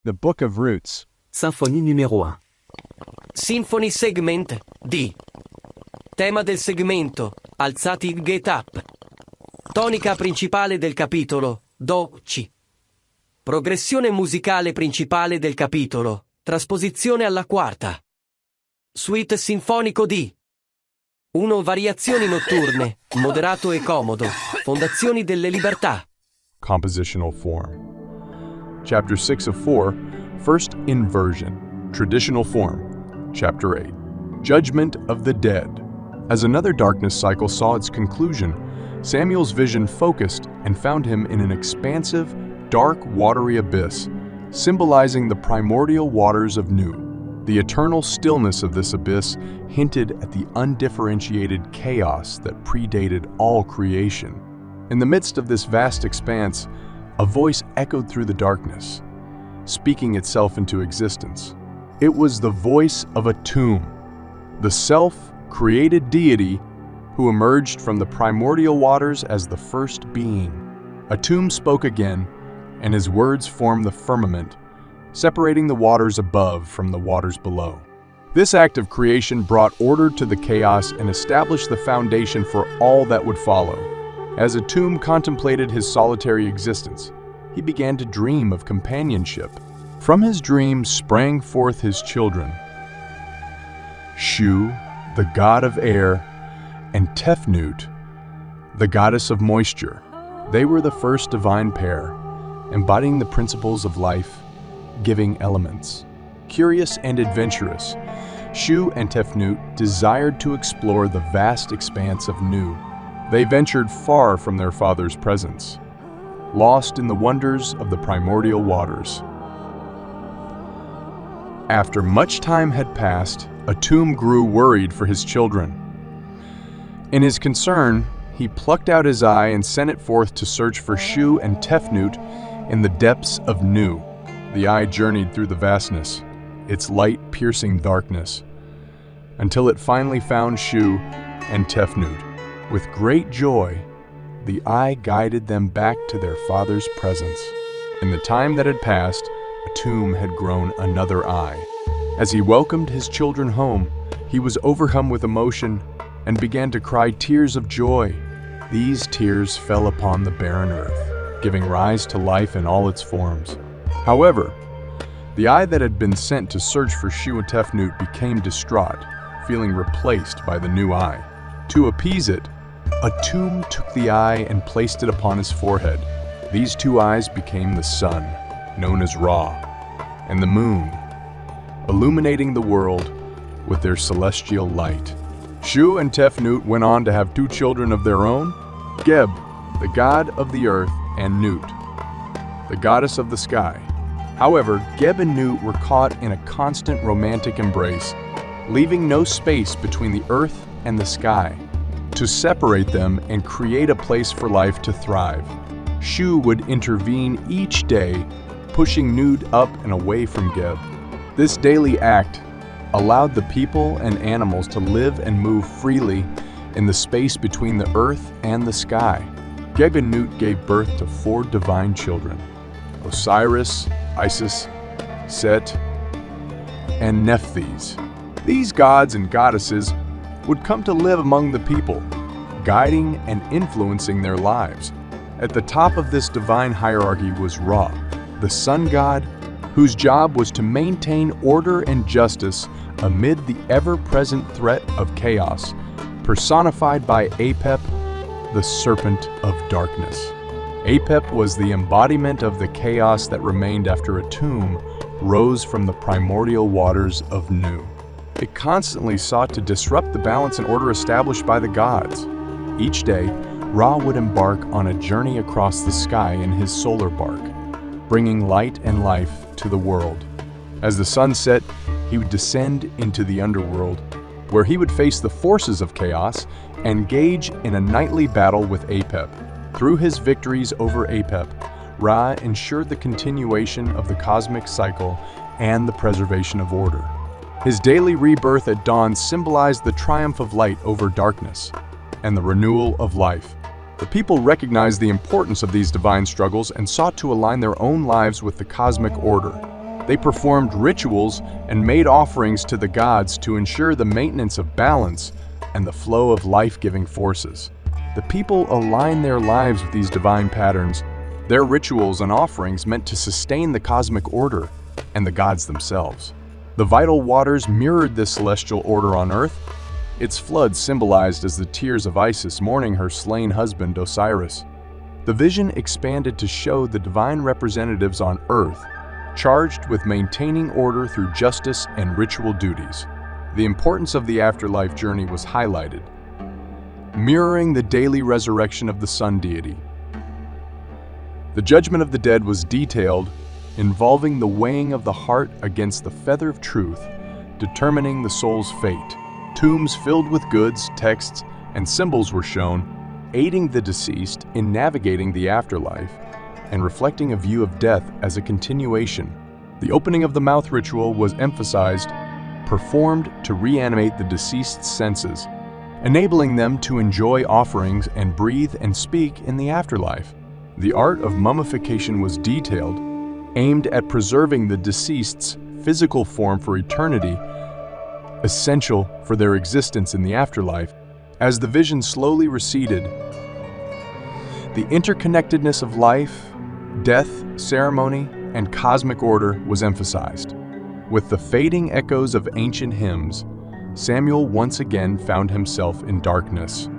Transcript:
The Book of Roots. Symphonie numéro 1. Symphony Segment D. Tema del segmento, alzati il get up. Tonica principale del capitolo, Do-C. Progressione musicale principale del capitolo, trasposizione alla quarta. Suite sinfonico D. 1. Variazioni notturne, moderato e comodo, fondazioni delle libertà. Compositional form. Chapter 6 of 4, First Inversion, Traditional Form. Chapter 8, Judgment of the Dead. As another darkness cycle saw its conclusion, Samuel's vision focused and found him in an expansive, dark, watery abyss, symbolizing the primordial waters of Nu. The eternal stillness of this abyss hinted at the undifferentiated chaos that predated all creation. In the midst of this vast expanse, a voice echoed through the darkness, speaking itself into existence. It was the voice of Atum, the self-created deity who emerged from the primordial waters as the first being. Atum spoke again, and his words formed the firmament, separating the waters above from the waters below. This act of creation brought order to the chaos and established the foundation for all that would follow. As Atum contemplated his solitary existence, he began to dream of companionship. From his dreams sprang forth his children, Shu, the god of air, and Tefnut, the goddess of moisture. They were the first divine pair, embodying the principles of life-giving elements. Curious and adventurous, Shu and Tefnut desired to explore the vast expanse of Nu. They ventured far from their father's presence, lost in the wonders of the primordial waters. After much time had passed, Atum grew worried for his children. In his concern, he plucked out his eye and sent it forth to search for Shu and Tefnut in the depths of Nu. The eye journeyed through the vastness, its light piercing darkness, until it finally found Shu and Tefnut. With great joy, the eye guided them back to their father's presence. In the time that had passed, Atum had grown another eye. As he welcomed his children home, he was overcome with emotion and began to cry tears of joy. These tears fell upon the barren earth, giving rise to life in all its forms. However, the eye that had been sent to search for Shu and Tefnut became distraught, feeling replaced by the new eye. To appease it, Atum took the eye and placed it upon his forehead. These two eyes became the sun, known as Ra, and the moon, illuminating the world with their celestial light. Shu and Tefnut went on to have two children of their own, Geb, the god of the earth, and Nut, the goddess of the sky. However, Geb and Nut were caught in a constant romantic embrace, leaving no space between the earth and the sky to separate them and create a place for life to thrive. Shu would intervene each day, pushing Nut up and away from Geb. This daily act allowed the people and animals to live and move freely in the space between the earth and the sky. Geb and Nut gave birth to 4 divine children: Osiris, Isis, Set, and Nephthys. These gods and goddesses would come to live among the people, guiding and influencing their lives. At the top of this divine hierarchy was Ra, the sun god, whose job was to maintain order and justice amid the ever-present threat of chaos, personified by Apep, the serpent of darkness. Apep was the embodiment of the chaos that remained after Atum rose from the primordial waters of Nu. It constantly sought to disrupt the balance and order established by the gods. Each day, Ra would embark on a journey across the sky in his solar bark, bringing light and life to the world. As the sun set, he would descend into the underworld, where he would face the forces of chaos and engage in a nightly battle with Apep. Through his victories over Apep, Ra ensured the continuation of the cosmic cycle and the preservation of order. His daily rebirth at dawn symbolized the triumph of light over darkness and the renewal of life. The people recognized the importance of these divine struggles and sought to align their own lives with the cosmic order. They performed rituals and made offerings to the gods to ensure the maintenance of balance and the flow of life-giving forces. The people aligned their lives with these divine patterns. Their rituals and offerings meant to sustain the cosmic order and the gods themselves. The vital waters mirrored this celestial order on Earth. Its floods symbolized as the tears of Isis mourning her slain husband Osiris. The vision expanded to show the divine representatives on Earth, charged with maintaining order through justice and ritual duties. The importance of the afterlife journey was highlighted, mirroring the daily resurrection of the sun deity. The judgment of the dead was detailed, involving the weighing of the heart against the feather of truth, determining the soul's fate. Tombs filled with goods, texts, and symbols were shown, aiding the deceased in navigating the afterlife and reflecting a view of death as a continuation. The opening of the mouth ritual was emphasized, performed to reanimate the deceased's senses, enabling them to enjoy offerings and breathe and speak in the afterlife. The art of mummification was detailed, aimed at preserving the deceased's physical form for eternity, essential for their existence in the afterlife. As the vision slowly receded, the interconnectedness of life, death, ceremony, and cosmic order was emphasized. With the fading echoes of ancient hymns, Samuel once again found himself in darkness.